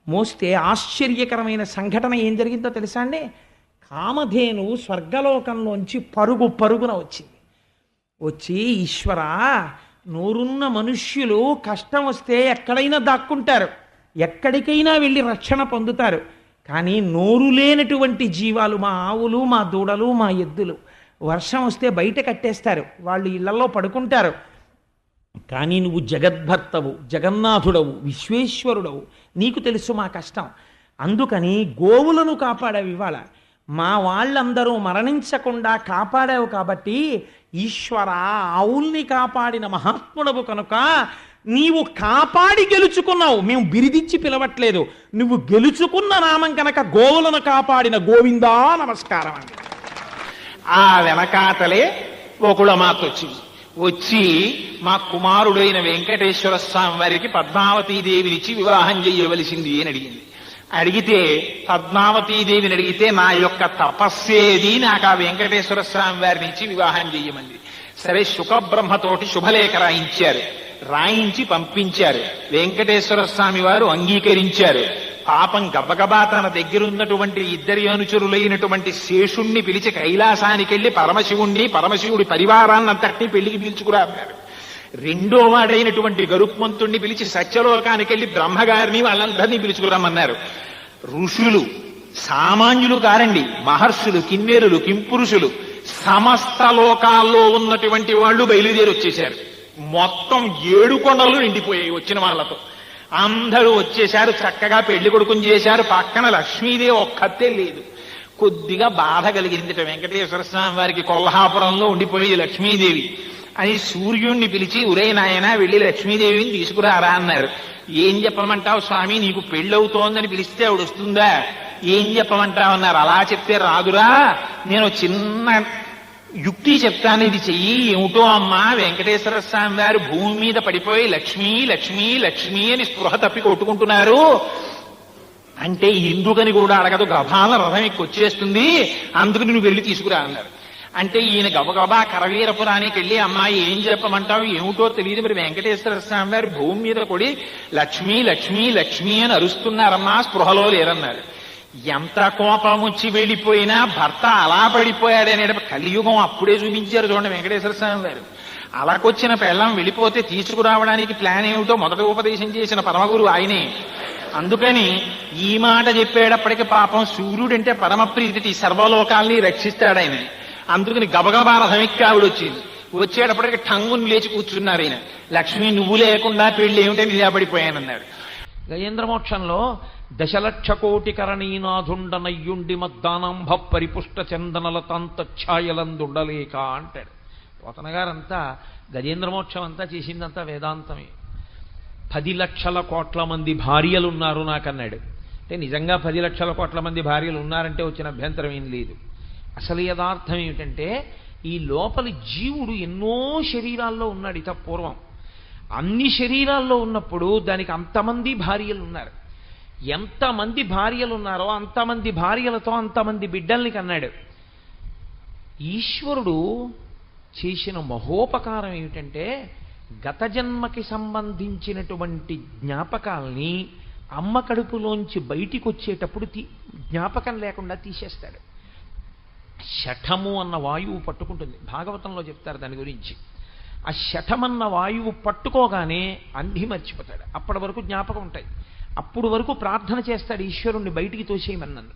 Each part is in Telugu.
మోస్తే ఆశ్చర్యకరమైన సంఘటన ఏం జరిగిందో తెలుసా అండి? కామధేను స్వర్గలోకంలోంచి పరుగు పరుగున వచ్చింది. వచ్చి, ఈశ్వరా, నోరున్న మనుష్యులు కష్టం వస్తే ఎక్కడైనా దాక్కుంటారు, ఎక్కడికైనా వెళ్ళి రక్షణ పొందుతారు. కానీ నోరు లేనటువంటి జీవాలు, మా ఆవులు, మా దూడలు, మా ఎద్దులు, వర్షం వస్తే బయట కట్టేస్తారు, వాళ్ళు ఇళ్లలో పడుకుంటారు. కానీ నువ్వు జగద్భర్తవు, జగన్నాథుడవు, విశ్వేశ్వరుడవు, నీకు తెలుసు మా కష్టం. అందుకని గోవులను కాపాడావు. ఇవాళ మా వాళ్ళందరూ మరణించకుండా కాపాడావు. కాబట్టి ఈశ్వర, ఆవుల్ని కాపాడిన మహాత్ముడవు కనుక నీవు కాపాడి గెలుచుకున్నావు. మేము బిరిదిచ్చి పిలవట్లేదు, నువ్వు గెలుచుకున్న నామం కనుక గోవులను కాపాడిన గోవిందా నమస్కారం అండి. ఆ వెనకాతలే గోకుళమాత వచ్చింది. వచ్చి మా కుమారుడైన వెంకటేశ్వర స్వామి వారికి పద్మావతీదేవినిచ్చి వివాహం చెయ్యవలసింది అని అడిగింది. అడిగితే పద్మావతీదేవిని అడిగితే నా యొక్క తపస్సేది, నాకు ఆ వెంకటేశ్వర స్వామి వారిని ఇచ్చి వివాహం చెయ్యమంది. సరే, శుకబ్రహ్మతోటి శుభలేఖ రాయించి పంపించారు. వెంకటేశ్వర స్వామి వారు అంగీకరించారు. పాపం గబగబా తన దగ్గరున్నటువంటి ఇద్దరి అనుచరులైనటువంటి శేషుణ్ణి పిలిచి కైలాసానికి వెళ్లి పరమశివుడి పరివారాన్నంతటినీ పెళ్లికి పిలుచుకురాన్నారు. రెండో వాడైనటువంటి గరుత్మంతుణ్ణి పిలిచి సత్యలోకానికి వెళ్లి బ్రహ్మగారిని వాళ్ళందరినీ పిలుచుకురమ్మన్నారు. ఋషులు సామాన్యులు కారండి, మహర్షులు, కిన్నెరులు, కింపురుషులు, సమస్త లోకాల్లో ఉన్నటువంటి వాళ్ళు బయలుదేరి వచ్చేశారు. మొత్తం 7 కొండలు నిండిపోయాయి వచ్చిన వాళ్లతో. అందరూ వచ్చేశారు, చక్కగా పెళ్లి కొడుకుని చేశారు. పక్కన లక్ష్మీదేవి ఒక్కతే లేదు. కొద్దిగా బాధ కలిగింది వెంకటేశ్వర స్వామి వారికి. కొల్హాపురంలో ఉండిపోయేది లక్ష్మీదేవి అని సూర్యుణ్ణి పిలిచి, ఉరే నాయన వెళ్ళి లక్ష్మీదేవిని తీసుకురారా అన్నారు. ఏం చెప్పమంటావు స్వామి, నీకు పెళ్ళవుతోందని పిలిస్తే ఆవిడ వస్తుందా? ఏం చెప్పమంటావు అన్నారు. అలా చెప్తే రాదురా, నేను చిన్న యుక్తి చెప్తాను, ఇది చెయ్యి. ఏమిటో అమ్మా, వెంకటేశ్వర స్వామి వారు భూమి మీద పడిపోయి లక్ష్మీ లక్ష్మీ లక్ష్మీ అని స్పృహ తప్పి కొట్టుకుంటున్నారు అంటే ఎందుకని కూడా అడగదు, గభాల రథం ఎక్కి వచ్చేస్తుంది, అందుకు నువ్వు వెళ్ళి తీసుకురా అన్నారు. అంటే ఈయన గబగబా కరవీరపురానికి వెళ్ళి, అమ్మాయి ఏం చెప్పమంటావు, ఏమిటో తెలియదు, మరి వెంకటేశ్వర స్వామి వారు భూమి మీద కొడి లక్ష్మీ లక్ష్మీ లక్ష్మీ అని అరుస్తున్నారమ్మా, స్పృహలో లేరన్నారు. ఎంత కోపం వచ్చి వెళ్ళిపోయినా భర్త అలా పడిపోయాడనే కలియుగం అప్పుడే చూపించారు చూడండి వెంకటేశ్వర స్వామి వారు. అలాకొచ్చిన పెళ్ళం వెళ్ళిపోతే తీసుకురావడానికి ప్లాన్ ఏమిటో మొదట ఉపదేశం చేసిన పరమగురు ఆయనే. అందుకని ఈ మాట చెప్పేటప్పటికి పాపం సూర్యుడంటే పరమప్రీతి, సర్వలోకాల్ని రక్షిస్తాడాయన. అందుకని గబగబా రథం ఎక్కి ఆవిడ వచ్చింది. వచ్చేటప్పటికి టంగుని లేచి కూర్చున్నారు ఆయన. లక్ష్మి, నువ్వు లేకుండా పెళ్లి ఏమిటని నిలబడిపోయానన్నాడు. గజేంద్రమోక్షంలో 1,00,00,000,000 కరణీనాథుండనయ్యుండి మద్దానంభ పరిపుష్ట చందనలతాంతఛాయలందుండలేక అంటాడు. పోతన గారంతా గజేంద్రమోక్షం అంతా చేసిందంతా వేదాంతమే. 10,00,00,000 మంది భార్యలున్నారు నాకన్నాడు. అంటే నిజంగా 10,00,00,000 మంది భార్యలు ఉన్నారంటే వచ్చిన అభ్యంతరం ఏం లేదు. అసలు యథార్థం ఏమిటంటే, ఈ లోపలి జీవుడు ఎన్నో శరీరాల్లో ఉన్నాడు. ఇత పూర్వం అన్ని శరీరాల్లో ఉన్నప్పుడు దానికి అంతమంది భార్యలు ఉన్నారు. ఎంతమంది భార్యలు ఉన్నారో అంతమంది భార్యలతో అంతమంది బిడ్డల్ని కన్నాడు. ఈశ్వరుడు చేసిన మహోపకారం ఏమిటంటే, గత జన్మకి సంబంధించినటువంటి జ్ఞాపకాల్ని అమ్మ కడుపులోంచి బయటికి వచ్చేటప్పుడు జ్ఞాపకం లేకుండా తీసేస్తాడు. శఠము అన్న వాయువు పట్టుకుంటుంది, భాగవతంలో చెప్తారు దాని గురించి. ఆ శఠమన్న వాయువు పట్టుకోగానే అన్నీ మర్చిపోతాడు. అప్పటి వరకు జ్ఞాపకం ఉంటాయి. అప్పుడు వరకు ప్రార్థన చేస్తాడు, ఈశ్వరుణ్ణి బయటికి తోసేయమన్నాను.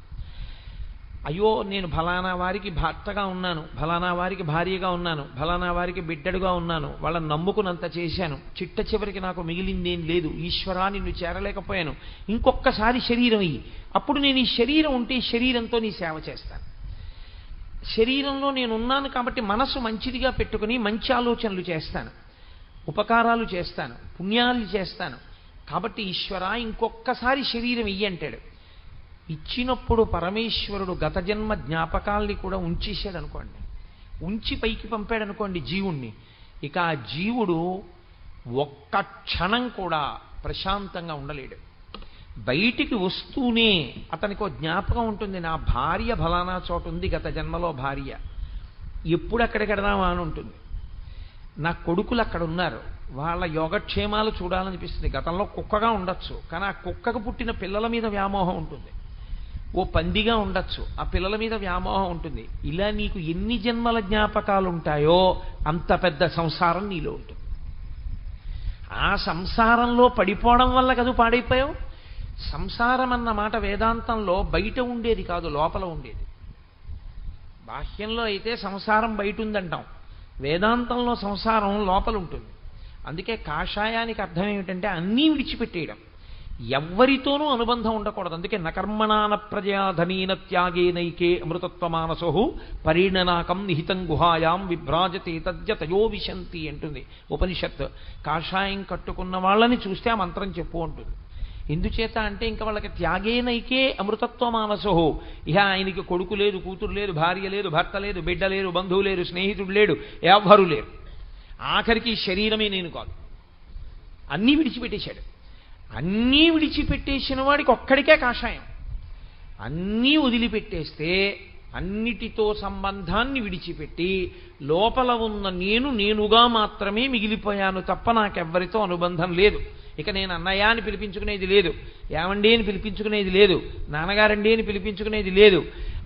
అయ్యో, నేను ఫలానా వారికి భర్తగా ఉన్నాను, ఫలానా వారికి భార్యగా ఉన్నాను, ఫలానా వారికి బిడ్డడుగా ఉన్నాను, వాళ్ళని నమ్ముకున్నంత చేశాను, చిట్ట చివరికి నాకు మిగిలిందేం లేదు, ఈశ్వరా నిన్ను చేరలేకపోయాను, ఇంకొక్కసారి శరీరం ఇయ్యి, అప్పుడు నేను ఈ శరీరం ఉంటే ఈ శరీరంతో నీ సేవ చేస్తాను. శరీరంలో నేనున్నాను కాబట్టి మనసు మంచిదిగా పెట్టుకుని మంచి ఆలోచనలు చేస్తాను, ఉపకారాలు చేస్తాను, పుణ్యాలు చేస్తాను. కాబట్టి ఈశ్వరా ఇంకొక్కసారి శరీరం ఇయ్యి అంటాడు. ఇచ్చినప్పుడు పరమేశ్వరుడు గత జన్మ జ్ఞాపకాల్ని కూడా ఉంచేశాడు అనుకోండి, ఉంచి పైకి పంపాడు అనుకోండి జీవుణ్ణి. ఇక ఆ జీవుడు ఒక్క క్షణం కూడా ప్రశాంతంగా ఉండలేడు. బయటికి వస్తూనే అతనికి ఒక జ్ఞాపకం ఉంటుంది, నా భార్య ఫలానా చోట ఉంది, గత జన్మలో భార్య, ఎప్పుడు అక్కడికి వెడదామా అని ఉంటుంది. నా కొడుకులు అక్కడ ఉన్నారు, వాళ్ళ యోగక్షేమాలు చూడాలనిపిస్తుంది. గతంలో కుక్కగా ఉండొచ్చు, కానీ ఆ కుక్కకు పుట్టిన పిల్లల మీద వ్యామోహం ఉంటుంది. ఓ పందిగా ఉండొచ్చు, ఆ పిల్లల మీద వ్యామోహం ఉంటుంది. ఇలా నీకు ఎన్ని జన్మల జ్ఞాపకాలు ఉంటాయో అంత పెద్ద సంసారం నీలో ఉంటుంది. ఆ సంసారంలో పడిపోవడం వల్ల కదా పాడైపోయావు. సంసారం అన్న మాట వేదాంతంలో బయట ఉండేది కాదు, లోపల ఉండేది. బాహ్యంలో అయితే సంసారం బయట ఉందంటాం, వేదాంతంలో సంసారం లోపల ఉంటుంది. అందుకే కాషాయానికి అర్థం ఏమిటంటే అన్నీ విడిచిపెట్టేయడం, ఎవ్వరితోనూ అనుబంధం ఉండకూడదు. అందుకే నకర్మణాన ప్రజాధనీన త్యాగేనైకే అమృతత్వమానసో పరిణనాకం నిహితం గుహాయాం విభ్రాజతే తద్యతయో విశంతి అంటుంది ఉపనిషత్. కాషాయం కట్టుకున్న వాళ్ళని చూస్తే ఆ మంత్రం చెప్పు అంటుంది. ఎందుచేత అంటే ఇంకా వాళ్ళకి త్యాగేనైకే అమృతత్వమానసో, ఇహ ఆయనకి కొడుకు లేదు, కూతురు లేదు, భార్య లేదు, భర్త లేదు, బిడ్డ లేరు, బంధువు లేరు, స్నేహితుడు లేడు, ఎవ్వరూ లేరు. ఆఖరికి శరీరమే నేను కాదు, అన్నీ విడిచిపెట్టేశాడు. అన్నీ విడిచిపెట్టేసిన వాడికి ఒక్కడికే కాషాయం. అన్నీ వదిలిపెట్టేస్తే అన్నిటితో సంబంధాన్ని విడిచిపెట్టి లోపల ఉన్న నేనుగా మాత్రమే మిగిలిపోయాను తప్ప నాకెవ్వరితో అనుబంధం లేదు. ఇక నేను అన్నయ్య అని పిలిపించుకునేది లేదు, ఏమండి అని పిలిపించుకునేది లేదు, నాన్నగారండి అని పిలిపించుకునేది లేదు.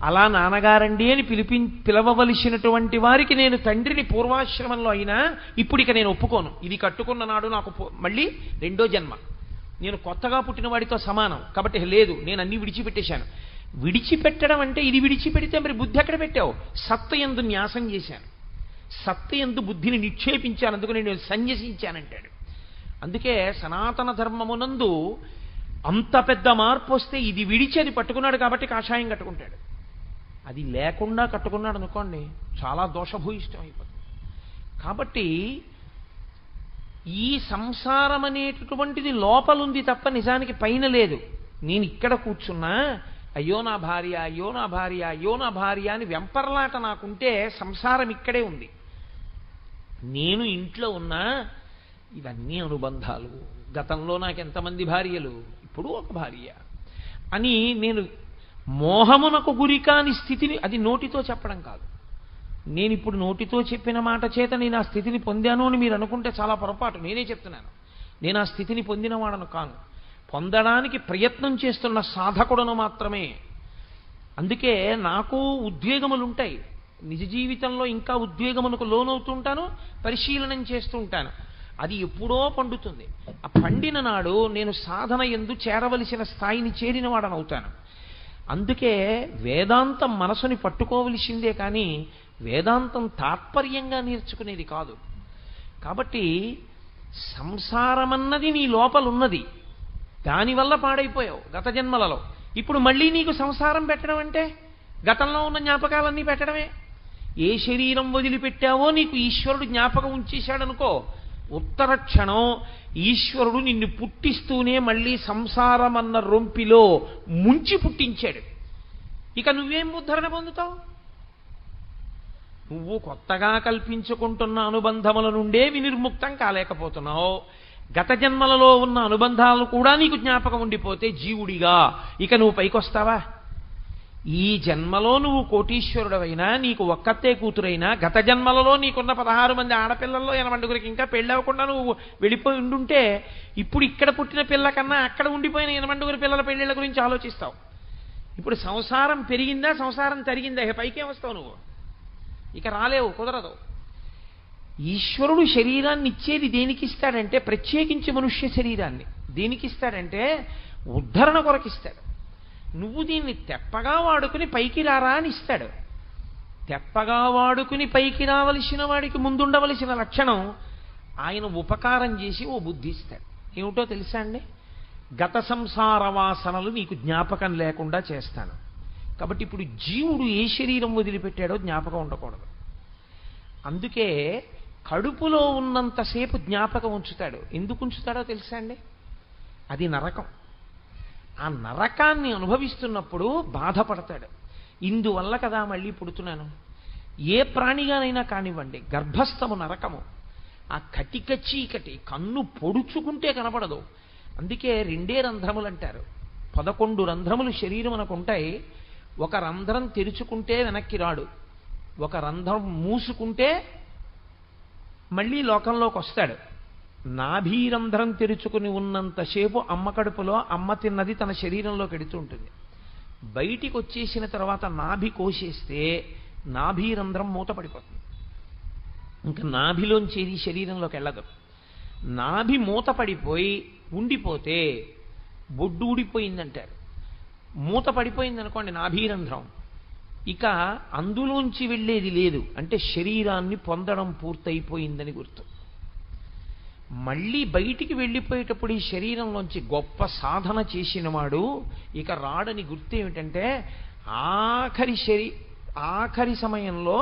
అలా నాన్నగారండి అని పిలవవలసినటువంటి వారికి నేను తండ్రిని పూర్వాశ్రమంలో అయినా ఇప్పుడు ఇక నేను ఒప్పుకోను. ఇది కట్టుకున్న నాడు నాకు మళ్ళీ రెండో జన్మ, నేను కొత్తగా పుట్టిన వాడితో సమానం కాబట్టి లేదు, నేను అన్నీ విడిచిపెట్టేశాను. విడిచిపెట్టడం అంటే ఇది విడిచిపెడితే మరి బుద్ధి ఎక్కడ పెట్టావు? సత్తయందు న్యాసం చేశాను, సత్తయందు బుద్ధిని నిక్షేపించాను, అందుకు నేను సన్యసించానంటాడు. అందుకే సనాతన ధర్మమునందు అంత పెద్ద మార్పు వస్తే ఇది విడిచి అది పట్టుకున్నాడు కాబట్టి కాషాయం కట్టుకుంటాడు. అది లేకుండా కట్టుకున్నాడు అనుకోండి చాలా దోషభూయిష్టం అయిపోతుంది. కాబట్టి ఈ సంసారం అనేటటువంటిది లోపలుంది తప్ప నిజానికి పైన లేదు. నేను ఇక్కడ కూర్చున్నా అయ్యో నా భార్య, అయ్యో నా భార్య, అయ్యో నా భార్య అని వెంపర్లాట నాకుంటే సంసారం ఇక్కడే ఉంది. నేను ఇంట్లో ఉన్నా ఇవన్నీ అనుబంధాలు, గతంలో నాకు ఎంతమంది భార్యలు, ఇప్పుడు ఒక భార్య అని నేను మోహమునకు గురికాని స్థితిని, అది నోటితో చెప్పడం కాదు. నేను ఇప్పుడు నోటితో చెప్పిన మాట చేత నేను ఆ స్థితిని పొందాను అని మీరు అనుకుంటే చాలా పొరపాటు. నేనే చెప్తున్నాను, నేను ఆ స్థితిని పొందినవాడను కాను, పొందడానికి ప్రయత్నం చేస్తున్న సాధకుడను మాత్రమే. అందుకే నాకు ఉద్వేగములు ఉంటాయి, నిజ జీవితంలో ఇంకా ఉద్వేగమునకు లోనవుతుంటాను, పరిశీలనం చేస్తూ ఉంటాను. అది ఎప్పుడో పండుతుంది. ఆ పండిన నాడు నేను సాధన యందు చేరవలసిన స్థాయిని చేరిన వాడనవుతాను. అందుకే వేదాంతం మనసుని పట్టుకోవలసిందే కానీ వేదాంతం తాత్పర్యంగా నేర్చుకునేది కాదు. కాబట్టి సంసారమన్నది నీ లోపలున్నది, దానివల్ల పాడైపోయావు గత జన్మలలో. ఇప్పుడు మళ్ళీ నీకు సంసారం పెట్టడం అంటే గతంలో ఉన్న జ్ఞాపకాలన్నీ పెట్టడమే. ఏ శరీరం వదిలిపెట్టావో నీకు ఈశ్వరుడు జ్ఞాపకం ఉంచేశాడనుకో, ఉత్తర క్షణం ఈశ్వరుడు నిన్ను పుట్టిస్తూనే మళ్ళీ సంసారం అన్న రొంపిలో ముంచి పుట్టించాడు. ఇక నువ్వేం ఉద్ధరణ పొందుతావు? నువ్వు కొత్తగా కల్పించుకుంటున్న అనుబంధముల నుండే వినిర్ముక్తం కాలేకపోతున్నావు. గత జన్మలలో ఉన్న అనుబంధాలు కూడా నీకు జ్ఞాపకం ఉండిపోతే జీవుడిగా ఇక నువ్వు పైకొస్తావా? ఈ జన్మలో నువ్వు కోటీశ్వరుడవైనా, నీకు ఒక్కతే కూతురైనా, గత జన్మలలో నీకున్న 16 మంది ఆడపిల్లల్లో 80 ఇంకా పెళ్ళవకుండా నువ్వు వెళ్ళిపోయి ఉండుంటే ఇప్పుడు ఇక్కడ పుట్టిన పిల్ల కన్నా అక్కడ ఉండిపోయిన 80 పిల్లల పెళ్ళిళ్ళ గురించి ఆలోచిస్తావు. ఇప్పుడు సంసారం పెరిగిందా, సంసారం తరిగిందా, పైకే వస్తావు నువ్వు, ఇక రాలేవు, కుదరదు. ఈశ్వరుడు శరీరాన్ని ఇచ్చేది దేనికి ఇస్తాడంటే, ప్రత్యేకించి మనుష్య శరీరాన్ని దేనికి ఇస్తాడంటే ఉద్ధరణ కొరకిస్తాడు. నువ్వు దీన్ని తెప్పగా వాడుకుని పైకి రారా అని ఇస్తాడు. తెప్పగా వాడుకుని పైకి రావలసిన వాడికి ముందుండవలసిన లక్షణం ఆయన ఉపకారం చేసి ఓ బుద్ధి ఇస్తాడు. ఏమిటో తెలుసా అండి? గత సంసార వాసనలు నీకు జ్ఞాపకం లేకుండా చేస్తాను. కాబట్టి ఇప్పుడు జీవుడు ఏ శరీరం వదిలిపెట్టాడో జ్ఞాపకం ఉండకూడదు. అందుకే కడుపులో ఉన్నంతసేపు జ్ఞాపకం ఉంచుతాడు. ఎందుకు ఉంచుతాడో తెలుసా అండి? అది నరకం. ఆ నరకాన్ని అనుభవిస్తున్నప్పుడు బాధపడతాడు. ఇందువల్ల కదా మళ్ళీ పుడుతున్నాను. ఏ ప్రాణిగానైనా కానివ్వండి, గర్భస్థము నరకము. ఆ కటిక చీకటి కన్ను పొడుచుకుంటే కనపడదు. అందుకే 2 రంధ్రములు అంటారు. 11 రంధ్రములు శరీరం మనకు ఉంటాయి. ఒక రంధ్రం తెరుచుకుంటే వెనక్కి రాడు, ఒక రంధ్రం మూసుకుంటే మళ్ళీ లోకంలోకి వస్తాడు. నాభీరంధ్రం తెరుచుకుని ఉన్నంతసేపు అమ్మ కడుపులో అమ్మ తిన్నది తన శరీరంలోకి ఎడుతూ ఉంటుంది. బయటికి వచ్చేసిన తర్వాత నాభి కోసేస్తే నాభీరంధ్రం మూతపడిపోతుంది. ఇంకా నాభిలోంచి ఏది శరీరంలోకి వెళ్ళదు. నాభి మూతపడిపోయి ఉండిపోతే బొడ్డు ఊడిపోయిందంటారు. మూత పడిపోయింది అనుకోండి నాభీరంధ్రం, ఇక అందులోంచి వెళ్ళేది లేదు, అంటే శరీరాన్ని పొందడం పూర్తయిపోయిందని గుర్తు. మళ్ళీ బయటికి వెళ్ళిపోయేటప్పుడు ఈ శరీరంలోంచి గొప్ప సాధన చేసినవాడు ఇక రాడని గుర్తు ఏమిటంటే ఆఖరి సమయంలో,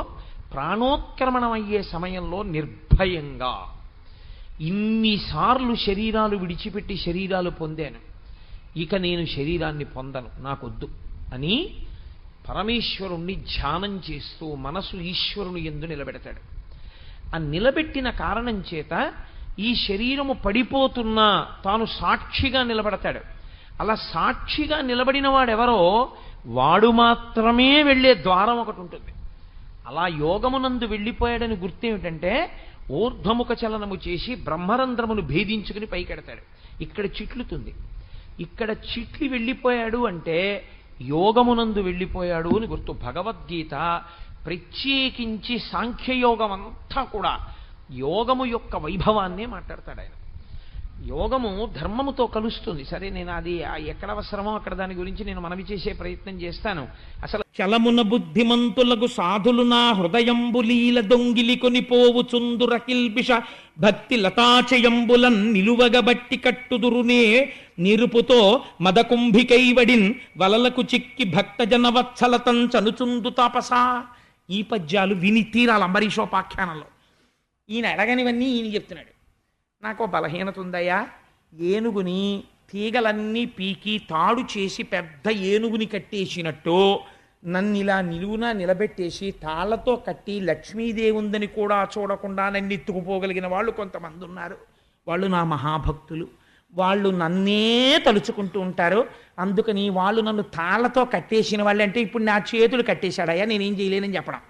ప్రాణోత్క్రమణం అయ్యే సమయంలో నిర్భయంగా ఇన్నిసార్లు శరీరాలు విడిచిపెట్టి శరీరాలు పొందాను, ఇక నేను శరీరాన్ని పొందను, నాకొద్దు అని పరమేశ్వరుణ్ణి ధ్యానం చేస్తూ మనసు ఈశ్వరుని యందు నిలబెడతాడు. ఆ నిలబెట్టిన కారణం చేత ఈ శరీరము పడిపోతున్నా తాను సాక్షిగా నిలబడతాడు. అలా సాక్షిగా నిలబడిన వాడెవరో వాడు మాత్రమే వెళ్ళే ద్వారం ఒకటి ఉంటుంది. అలా యోగమునందు వెళ్ళిపోయాడని గుర్తేమిటంటే ఊర్ధ్వముఖ చలనము చేసి బ్రహ్మరంధ్రమును భేదించుకుని పైకెడతాడు. ఇక్కడ చిట్లుతుంది. ఇక్కడ చిట్లి వెళ్ళిపోయాడు అంటే యోగమునందు వెళ్ళిపోయాడు అని గుర్తు. భగవద్గీత ప్రత్యేకించి సాంఖ్యయోగం అంతా కూడా యోగము యొక్క వైభవాన్నే మాట్లాడతాడు ఆయన. యోగము ధర్మముతో కలుస్తుంది. సరే, నేను అది ఎక్కడ అవసరమో అక్కడ దాని గురించి నేను మనవి చేసే ప్రయత్నం చేస్తాను. అసలు చలమున బుద్ధిమంతులకు సాధులు నా హృదయంబులీల దొంగిలి కొనిపోవు చుందుర కిల్బిష భక్తి లతాచయంబులన్ నిలువగబట్టి కట్టుదురునే నిరుపుతో మదకుంభికైవడిన్ వలలకు చిక్కి భక్తజనవత్సలతం చనుచుందు తాపసా. ఈ పద్యాలు విని తీరాలి అంబరీషోపాఖ్యానంలో. ఈయన అడగనివన్నీ ఈయన చెప్తున్నాడు. నాకు బలహీనత ఉందయ్యా, ఏనుగుని తీగలన్నీ పీకి తాడు చేసి పెద్ద ఏనుగుని కట్టేసినట్టు నన్ను ఇలా నిలువునా నిలబెట్టేసి తాళ్లతో కట్టి లక్ష్మీదేవి ఉందని కూడా చూడకుండా నన్ను ఎత్తుకుపోగలిగిన వాళ్ళు కొంతమంది ఉన్నారు. వాళ్ళు నా మహాభక్తులు. వాళ్ళు నన్నే తలుచుకుంటూ ఉంటారు. అందుకని వాళ్ళు నన్ను తాళ్లతో కట్టేసిన వాళ్ళు అంటే ఇప్పుడు నా చేతులు కట్టేశాడయ్యా, నేనేం చేయలేనని చెప్పడం.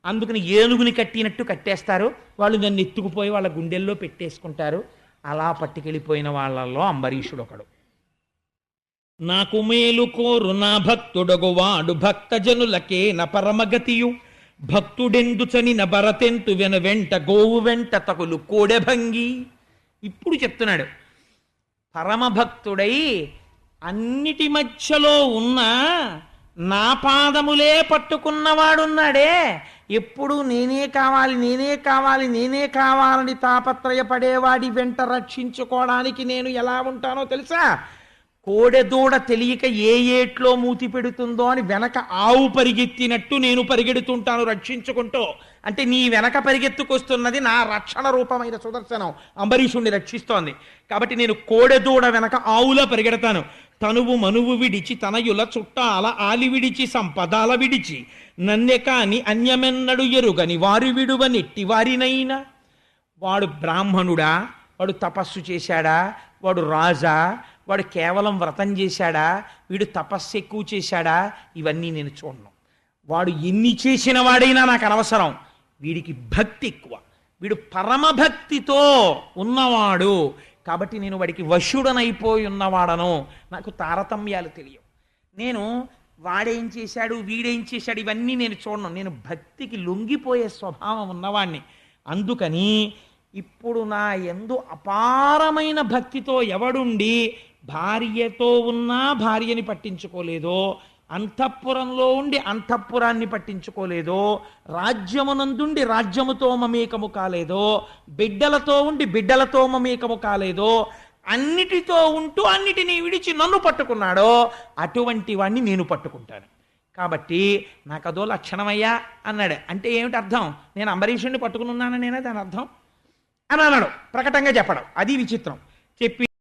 అందుకని ఏనుగుని కట్టినట్టు కట్టేస్తారు. వాళ్ళు నన్ను ఎత్తుకుపోయి వాళ్ళ గుండెల్లో పెట్టేసుకుంటారు. అలా పట్టుకెళ్ళిపోయిన వాళ్ళల్లో అంబరీషుడు ఒకడు. నాకు మేలు కోరు నా భక్తుడగు వాడు భక్తజనులకే న పరమగతియు భక్తుడెందుచని న భరతెంతు వెంట గోవు వెంట తగులు కోడెభంగి. ఇప్పుడు చెప్తున్నాడు, పరమభక్తుడై అన్నిటి మధ్యలో ఉన్న నా పాదములే పట్టుకున్నవాడున్నాడే, ఎప్పుడు నేనే కావాలి నేనే కావాలి నేనే కావాలని తాపత్రయపడేవాడి వెంట రక్షించుకోవడానికి నేను ఎలా ఉంటానో తెలుసా? కోడెదూడ తెలియక ఏ ఏట్లో మూతి పెడుతుందో అని వెనక ఆవు పరిగెత్తినట్టు నేను పరిగెడుతుంటాను రక్షించుకుంటూ. అంటే నీ వెనక పరిగెత్తుకొస్తున్నది నా రక్షణ రూపమైన సుదర్శనం అంబరీషుణ్ణి రక్షిస్తోంది. కాబట్టి నేను కోడెదూడ వెనక ఆవులా పరిగెడతాను. తనువు మనువు విడిచి తనయుల చుట్టాల ఆలి విడిచి సంపదాల విడిచి నన్నె కాని అన్యమెన్నడు ఎరుగని వారి విడువ నెట్టి వారినైనా. వాడు బ్రాహ్మణుడా, వాడు తపస్సు చేశాడా, వాడు రాజా, వాడు కేవలం వ్రతం చేశాడా, వీడు తపస్సు ఎక్కువ చేశాడా, ఇవన్నీ నేను చూడను. వాడు ఎన్ని చేసిన వాడైనా నాకు అనవసరం. వీడికి భక్తి ఎక్కువ, వీడు పరమభక్తితో ఉన్నవాడు కాబట్టి నేను వాడికి వశుడనైపోయి ఉన్నవాడను. నాకు తారతమ్యాలు తెలియవు. నేను వాడేం చేశాడు వీడేం చేశాడు ఇవన్నీ నేను చూడను. నేను భక్తికి లొంగిపోయే స్వభావం ఉన్నవాణ్ణి. అందుకని ఇప్పుడు నా యందు అపారమైన భక్తితో ఎవడుండి భార్యతో ఉన్నా భార్యని పట్టించుకోలేదో, అంతఃపురంలో ఉండి అంతఃపురాన్ని పట్టించుకోలేదో, రాజ్యమునందుండి రాజ్యముతో మమేకము కాలేదో, బిడ్డలతో ఉండి బిడ్డలతో మమేకము కాలేదో, అన్నిటితో ఉంటూ అన్నిటినీ విడిచి నన్ను పట్టుకున్నాడో అటువంటి వాణ్ణి నేను పట్టుకుంటాను. కాబట్టి నాకు అదో లక్షణమయ్యా అన్నాడు. అంటే ఏమిటి అర్థం? నేను అంబరీషుణ్ణి పట్టుకుని ఉన్నాననేనా దాని అర్థం అని అన్నాడు. ప్రకటంగా చెప్పడం అది విచిత్రం. చెప్పి